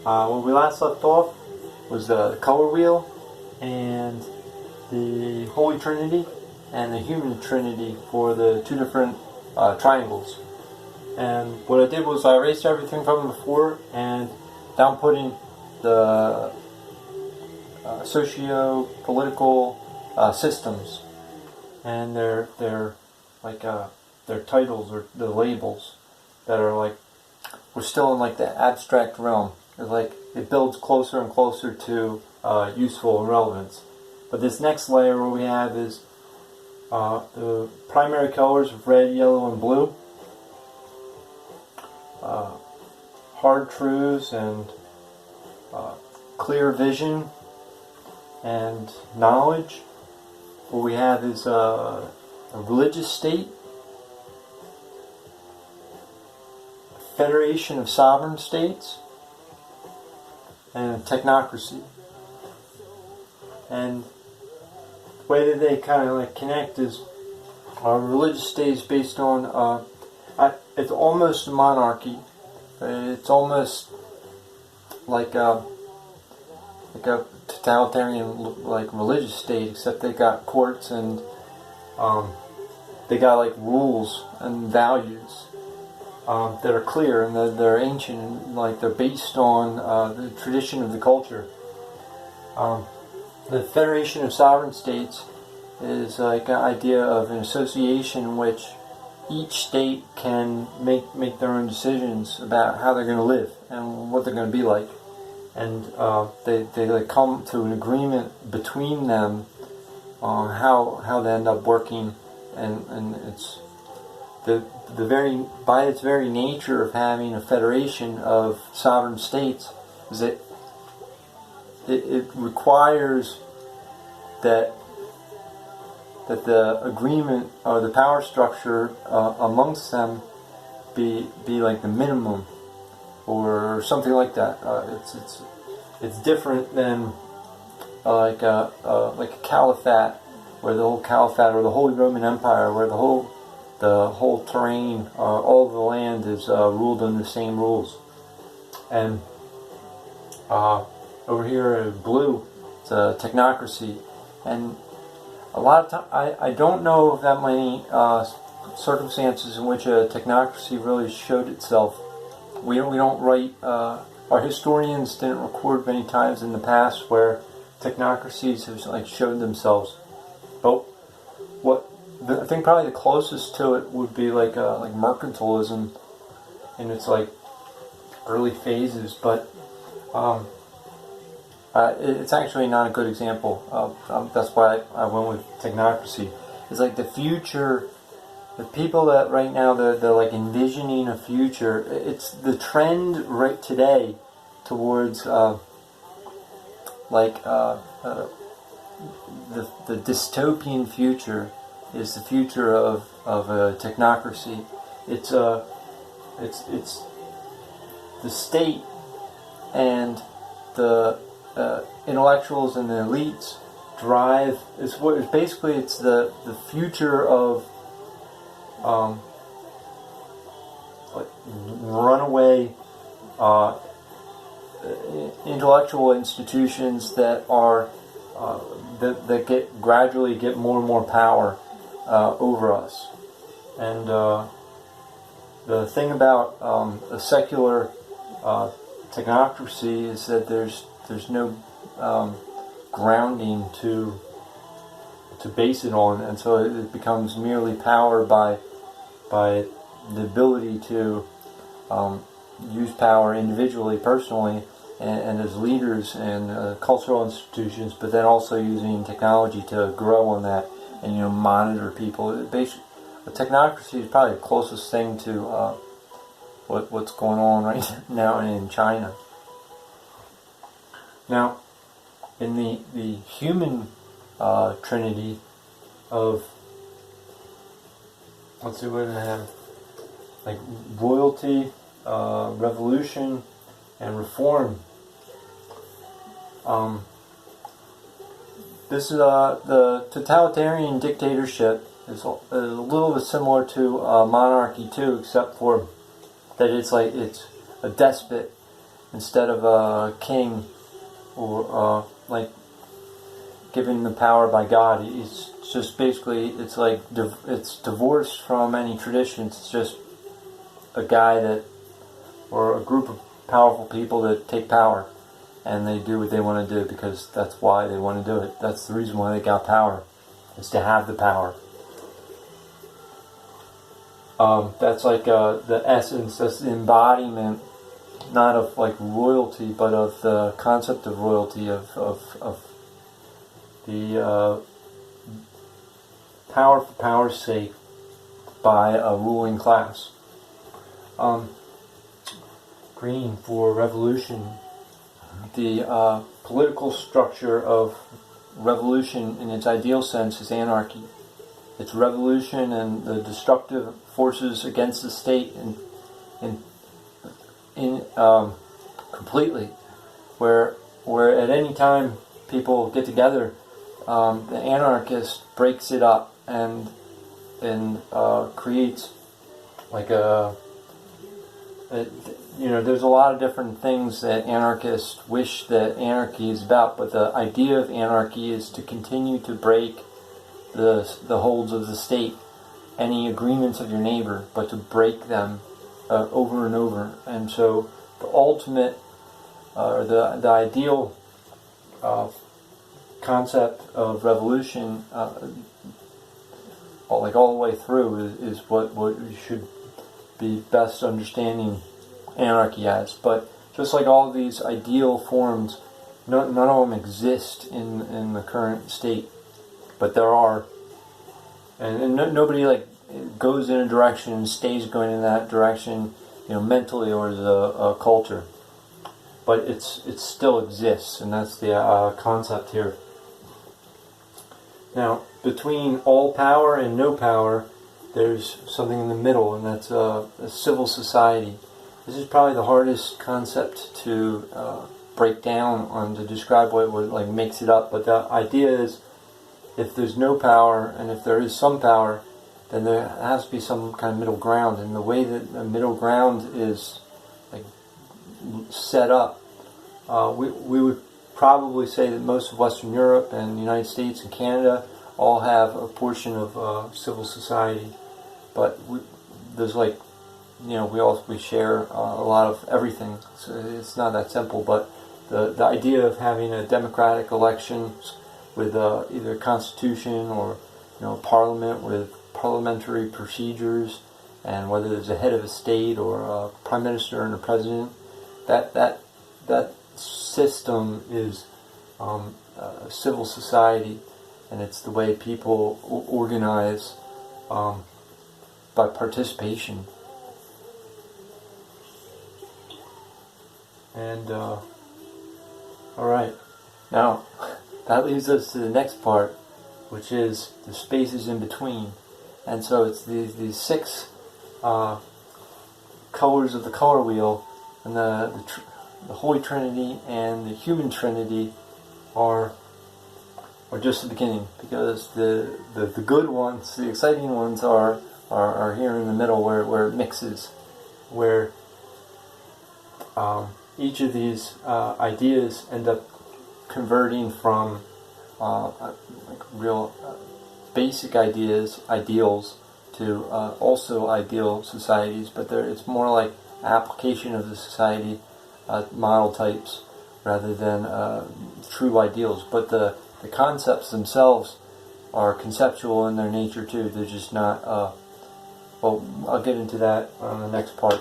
When we last left off was the color wheel and the Holy Trinity and the human Trinity for the two different triangles. And what I did was I erased everything from before and down putting the socio-political systems and their titles or the labels that are like, we're still in like the abstract realm. It's like it builds closer and closer to useful relevance. But this next layer what we have is the primary colors of red, yellow, and blue. Hard truths and clear vision and knowledge. What we have is a religious state, a federation of sovereign states, and technocracy. And the way that they kind of like connect is our religious state is based on it's almost a monarchy. It's almost like a totalitarian like religious state, except they got courts and they got like rules and values that are clear and they're ancient and like they're based on the tradition of the culture. The Federation of Sovereign States is like an idea of an association in which each state can make their own decisions about how they're going to live and what they're going to be like, and they like come to an agreement between them on how they end up working, and it's the very by its very nature of having a federation of sovereign states is that it requires that the agreement or the power structure amongst them be like the minimum or something like that. It's different than like a caliphate, where the whole caliphate or the Holy Roman Empire, where the whole terrain, all of the land is ruled under the same rules. And over here, blue, it's a technocracy. And a lot of time, I don't know of that many circumstances in which a technocracy really showed itself. We don't write, our historians didn't record many times in the past where technocracies have like showed themselves. But I think probably the closest to it would be like mercantilism in its like early phases, but it's actually not a good example. That's why I went with technocracy. It's like the future, the people that right now they're like envisioning a future. It's the trend right today towards the dystopian future is the future of a technocracy. It's the state and the intellectuals and the elites drive. It's the future of like runaway intellectual institutions that are that gradually get more and more power over us. And the thing about a secular technocracy is that there's no grounding to base it on, and so it becomes merely power by the ability to use power individually, personally, and as leaders and cultural institutions, but then also using technology to grow on that and monitor people. Basically, a technocracy is probably the closest thing to what's going on right now in China. Now, in the human trinity of, let's see, what do I have? Like royalty, revolution, and reform. This is the totalitarian dictatorship is a little bit similar to monarchy too, except for that it's a despot instead of a king or like given the power by God. It's just basically, it's like it's divorced from any traditions. It's just a guy that, or a group of powerful people that take power, and they do what they want to do because that's why they want to do it. That's the reason why they got power, is to have the power. That's like the essence, that's the embodiment, not of like royalty, but of the concept of royalty, of the power for power's sake by a ruling class. Green for revolution. The political structure of revolution in its ideal sense is anarchy. It's revolution and the destructive forces against the state in completely, where at any time people get together, the anarchist breaks it up and creates like there's a lot of different things that anarchists wish that anarchy is about, but the idea of anarchy is to continue to break the holds of the state, any agreements of your neighbor, but to break them over and over. And so the ultimate, or the ideal concept of revolution, all the way through, is what you should be best understanding anarchy as. But just like all of these ideal forms, none of them exist in the current state, but there are, and nobody goes in a direction and stays going in that direction, mentally or as a culture. But it still exists, and that's the concept here. Now, between all power and no power, there's something in the middle, and that's a civil society. This is probably the hardest concept to break down on, to describe what makes it up. But the idea is, if there's no power and if there is some power, then there has to be some kind of middle ground. And the way that the middle ground is set up, we would probably say that most of Western Europe and the United States and Canada all have a portion of civil society. But there's we share a lot of everything. So it's not that simple. But the idea of having a democratic elections with either a constitution or parliament with parliamentary procedures, and whether there's a head of a state or a prime minister and a president, that system is civil society, and it's the way people organize by participation. And alright, now that leads us to the next part, which is the spaces in between. And so it's these six colors of the color wheel, and the Holy Trinity and the Human Trinity are just the beginning, because the good ones, the exciting ones, are here in the middle, where it mixes, where each of these ideas end up converting from real basic ideals, to also ideal societies, but it's more like application of the society model types rather than true ideals. But the concepts themselves are conceptual in their nature too. They're just not, well, I'll get into that on the next part.